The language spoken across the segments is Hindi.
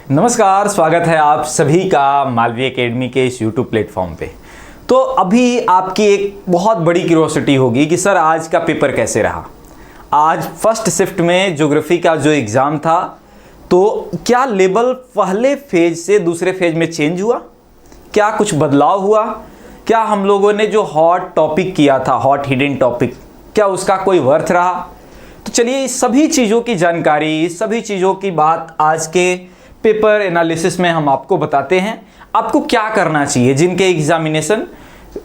नमस्कार, स्वागत है आप सभी का मालवी एकेडमी के इस यूट्यूब प्लेटफॉर्म पे। तो अभी आपकी एक बहुत बड़ी क्यूरोसिटी होगी कि सर आज का पेपर कैसे रहा। आज फर्स्ट शिफ्ट में ज्योग्राफी का जो एग्ज़ाम था, तो क्या लेवल पहले फेज से दूसरे फेज में चेंज हुआ, क्या कुछ बदलाव हुआ, क्या हम लोगों ने जो हॉट टॉपिक किया था, हॉट हिडन टॉपिक, क्या उसका कोई वर्थ रहा। तो चलिए इस सभी चीज़ों की जानकारी, इस सभी चीज़ों की बात आज के पेपर एनालिसिस में हम आपको बताते हैं। आपको क्या करना चाहिए जिनके एग्जामिनेशन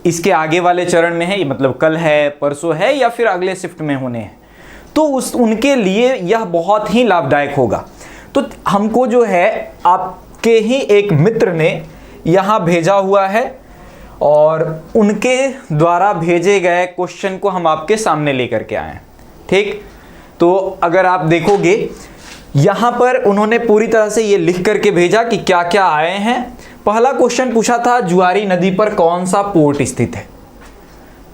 इसके आगे वाले चरण में है, मतलब कल है, परसों है या फिर अगले शिफ्ट में होने हैं, तो उनके लिए यह बहुत ही लाभदायक होगा। तो हमको जो है आपके ही एक मित्र ने यहाँ भेजा हुआ है और उनके द्वारा भेजे गए क्वेश्चन को हम आपके सामने लेकर के आए हैं। ठीक, तो अगर आप देखोगे यहाँ पर उन्होंने पूरी तरह से ये लिख करके भेजा कि क्या क्या आए हैं। पहला क्वेश्चन पूछा था, जुआरी नदी पर कौन सा पोर्ट स्थित है।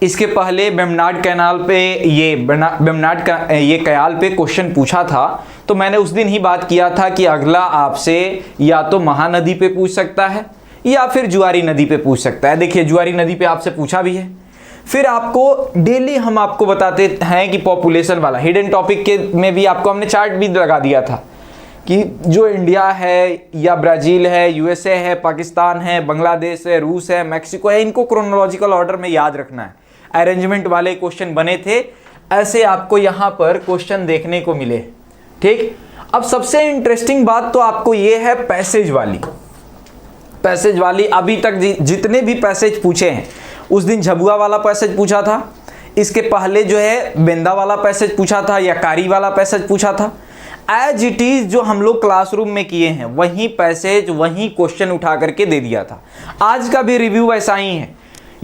इसके पहले बेमनाड कैनाल पे ये कयाल पे क्वेश्चन पूछा था, तो मैंने उस दिन ही बात किया था कि अगला आपसे या तो महानदी पे पूछ सकता है या फिर जुआरी नदी पे पूछ सकता है। देखिए जुआरी नदी पे आपसे पूछा भी है। फिर आपको डेली हम आपको बताते हैं कि पॉपुलेशन वाला हिडन टॉपिक के में भी आपको हमने चार्ट भी लगा दिया था कि जो इंडिया है या ब्राज़ील है, यूएसए है, पाकिस्तान है, बांग्लादेश है, रूस है, मैक्सिको है, इनको क्रोनोलॉजिकल ऑर्डर में याद रखना है। अरेंजमेंट वाले क्वेश्चन बने थे, ऐसे आपको यहाँ पर क्वेश्चन देखने को मिले। ठीक, अब सबसे इंटरेस्टिंग बात तो आपको ये है पैसेज वाली। अभी तक जितने भी पैसेज पूछे हैं, उस दिन झबुआ वाला पैसेज पूछा था, इसके पहले जो है बेंदा वाला पैसेज पूछा था या कारी वाला पैसेज पूछा था। एज इट इज जो हम लोग क्लासरूम में किए हैं वही पैसेज, वही क्वेश्चन उठा करके दे दिया था। आज का भी रिव्यू वैसा ही है।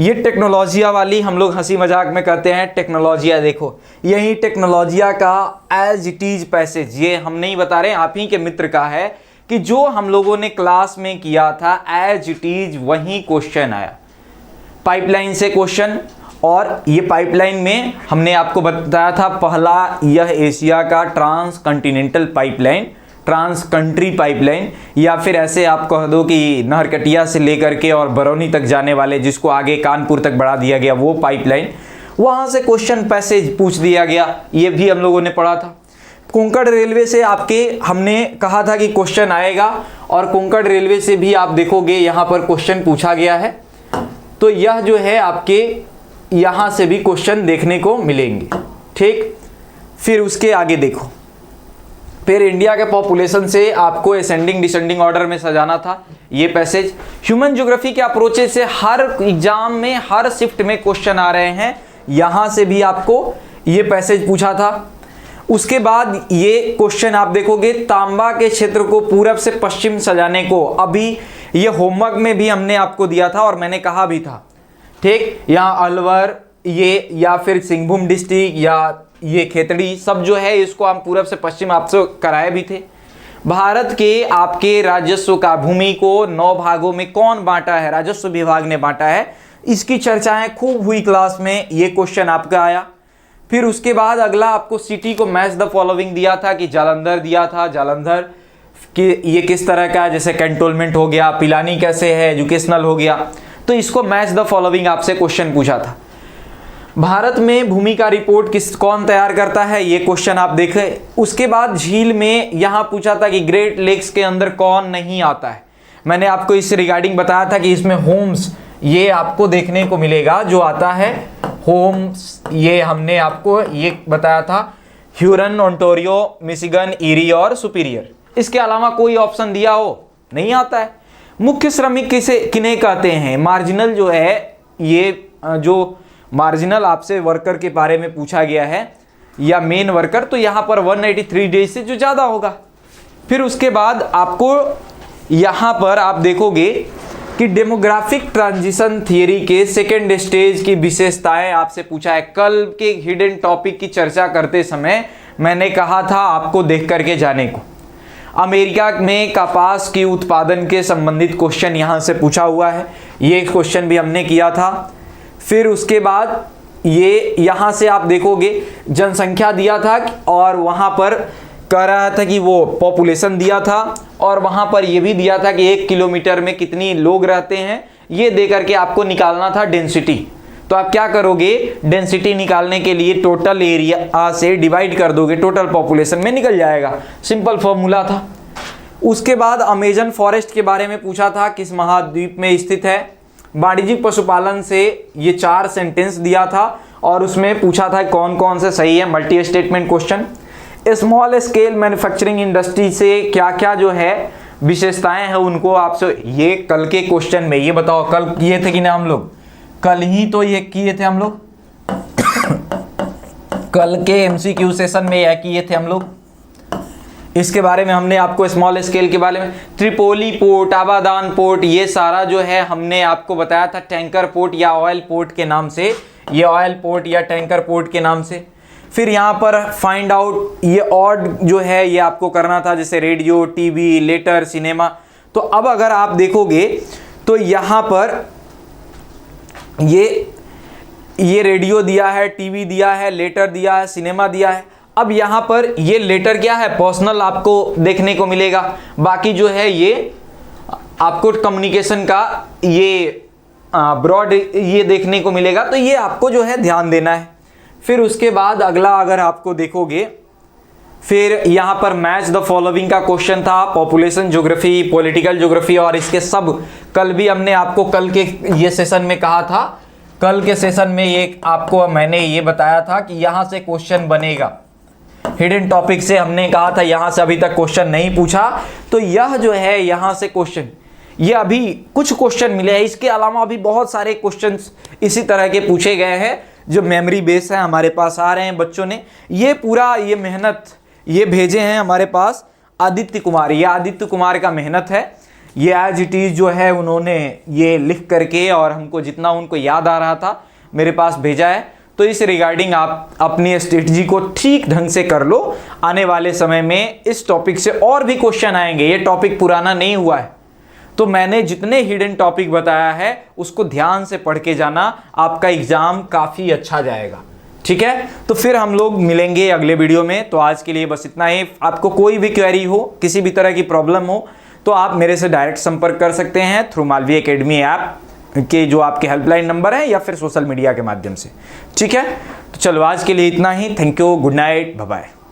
ये टेक्नोलॉजिया वाली हम लोग हंसी मजाक में कहते हैं टेक्नोलॉजिया, देखो यही टेक्नोलॉजिया का एज इट इज पैसेज, ये हम नहीं बता रहे, आप ही के मित्र का है कि जो हम लोगों ने क्लास में किया था एज इट इज वही क्वेश्चन आया। पाइपलाइन से क्वेश्चन, और ये पाइपलाइन में हमने आपको बताया था पहला यह एशिया का transcontinental pipeline, trans country pipeline, या फिर ऐसे आप कह दो कि नहरकटिया से लेकर के और बरौनी तक जाने वाले, जिसको आगे कानपुर तक बढ़ा दिया गया, वो पाइपलाइन, वहाँ से क्वेश्चन पैसेज पूछ दिया गया। ये भी हम लोगों ने पढ़ा था। कोंकण रेलवे से आपके हमने कहा था कि क्वेश्चन आएगा, और कोंकण रेलवे से भी आप देखोगे यहाँ पर क्वेश्चन पूछा गया है। तो यह जो है आपके यहाँ से भी क्वेश्चन देखने को मिलेंगे। ठीक, फिर उसके आगे देखो, फिर इंडिया के पॉपुलेशन से आपको असेंडिंग डिसेंडिंग ऑर्डर में सजाना था ये पैसेज। ह्यूमन ज्योग्राफी के अप्रोचेज से हर एग्जाम में, हर शिफ्ट में क्वेश्चन आ रहे हैं, यहाँ से भी आपको ये पैसेज पूछा था। उसके बाद ये क्वेश्चन आप देखोगे, तांबा के क्षेत्र को पूरब से पश्चिम सजाने को, अभी ये होमवर्क में भी हमने आपको दिया था और मैंने कहा भी था। ठीक, यहाँ अलवर ये या फिर सिंहभूम डिस्ट्रिक्ट या ये खेतड़ी सब जो है, इसको हम पूरब से पश्चिम आपसे कराए भी थे। भारत के आपके राजस्व का भूमि को 9 भागों में कौन बांटा है, राजस्व विभाग ने बांटा है, इसकी चर्चाएं खूब हुई क्लास में, ये क्वेश्चन आपका आया। फिर उसके बाद अगला आपको सिटी को मैच द फॉलोइंग दिया था कि जालंधर दिया था, जालंधर कि ये किस तरह का है, जैसे कैंटोनमेंट हो गया, पिलानी कैसे है, एजुकेशनल हो गया, तो इसको मैच द फॉलोइंग आपसे क्वेश्चन पूछा था। भारत में भूमि का रिपोर्ट कौन तैयार करता है, ये क्वेश्चन आप देखें। उसके बाद झील में यहाँ पूछा था कि ग्रेट लेक्स के अंदर कौन नहीं आता है। मैंने आपको इस रिगार्डिंग बताया था कि इसमें होम्स ये आपको देखने को मिलेगा, जो आता है होम्स, ये हमने आपको ये बताया था, ह्यूरन, ओंटारियो, मिशिगन, ईरी और सुपीरियर। इसके अलावा कोई ऑप्शन दिया हो नहीं आता है। मुख्य श्रमिक किन्हें कहते हैं, मार्जिनल जो है, ये जो मार्जिनल आपसे वर्कर के बारे में पूछा गया है या मेन वर्कर, तो यहाँ पर 183 डेज से जो ज़्यादा होगा। फिर उसके बाद आपको यहाँ पर आप देखोगे कि डेमोग्राफिक ट्रांजिशन थियरी के सेकेंड स्टेज की विशेषताएं आपसे पूछा है। कल के हिडन टॉपिक की चर्चा करते समय मैंने कहा था आपको देख करके जाने को। अमेरिका में कपास की उत्पादन के संबंधित क्वेश्चन यहाँ से पूछा हुआ है, ये क्वेश्चन भी हमने किया था। फिर उसके बाद ये यहाँ से आप देखोगे जनसंख्या दिया था और वहाँ पर कह रहा था कि वो पॉपुलेशन दिया था और वहाँ पर ये भी दिया था कि 1 किलोमीटर में कितनी लोग रहते हैं, ये दे करके आपको निकालना था डेंसिटी। तो आप क्या करोगे, डेंसिटी निकालने के लिए टोटल एरिया से डिवाइड कर दोगे, टोटल पॉपुलेशन में निकल जाएगा, सिंपल फॉर्मूला था। उसके बाद अमेजन फॉरेस्ट के बारे में पूछा था, किस महाद्वीप में स्थित है। वाणिज्यिक पशुपालन से ये 4 सेंटेंस दिया था और उसमें पूछा था कौन कौन से सही है, multi statement question. Small scale manufacturing industry से क्या क्या जो है विशेषताएं हैं उनको आपसे ये कल के क्वेश्चन में ये बताओ। कल किए थे कि ना हम लोग, कल ही तो ये किए थे हम लोग कल के एमसीक्यू सेशन में यह किए थे हम लोग। इसके बारे में हमने आपको स्मॉल स्केल के बारे में, त्रिपोली पोर्ट, आबादान पोर्ट, ये सारा जो है हमने आपको बताया था टैंकर पोर्ट या ऑयल पोर्ट के नाम से, ये ऑयल पोर्ट या टैंकर पोर्ट के नाम से। फिर यहाँ पर फाइंड आउट, ये ऑड जो है ये आपको करना था, जैसे रेडियो, टीवी, लेटर, सिनेमा। तो अब अगर आप देखोगे तो यहाँ पर ये रेडियो दिया है, टीवी दिया है, लेटर दिया है, सिनेमा दिया है। अब यहाँ पर ये लेटर क्या है, पर्सनल आपको देखने को मिलेगा, बाकी जो है ये आपको कम्युनिकेशन का ये ब्रॉड ये देखने को मिलेगा। तो ये आपको जो है ध्यान देना है। फिर उसके बाद अगला अगर आपको देखोगे, फिर यहाँ पर मैच द फॉलोइंग का क्वेश्चन था, पॉपुलेशन ज्योग्राफी, पॉलिटिकल ज्योग्राफी, और इसके सब कल भी हमने आपको कल के ये सेशन में कहा था, कल के सेशन में ये आपको मैंने ये बताया था कि यहाँ से क्वेश्चन बनेगा। हिडन टॉपिक से हमने कहा था यहाँ से अभी तक क्वेश्चन नहीं पूछा, तो यह जो है यहाँ से क्वेश्चन, ये अभी कुछ क्वेश्चन मिले हैं, इसके अलावा अभी बहुत सारे क्वेश्चंस इसी तरह के पूछे गए हैं जो मेमोरी बेस है, हमारे पास आ रहे हैं। बच्चों ने ये पूरा ये मेहनत ये भेजे हैं हमारे पास आदित्य कुमार, ये आदित्य कुमार का मेहनत है, ये एज इट इज़ जो है उन्होंने ये लिख करके और हमको जितना उनको याद आ रहा था मेरे पास भेजा है। तो इस रिगार्डिंग आप अपनी स्ट्रेटजी को ठीक ढंग से कर लो। आने वाले समय में इस टॉपिक से और भी क्वेश्चन आएंगे, ये टॉपिक पुराना नहीं हुआ है। तो मैंने जितने हिडन टॉपिक बताया है उसको ध्यान से पढ़ के जाना, आपका एग्जाम काफ़ी अच्छा जाएगा। ठीक है, तो फिर हम लोग मिलेंगे अगले वीडियो में। तो आज के लिए बस इतना ही। आपको कोई भी क्वेरी हो, किसी भी तरह की प्रॉब्लम हो, तो आप मेरे से डायरेक्ट संपर्क कर सकते हैं थ्रू मालवी एकेडमी ऐप के जो आपके हेल्पलाइन नंबर है या फिर सोशल मीडिया के माध्यम से। ठीक है, तो चलो आज के लिए इतना ही। Thank you, good night, bye bye.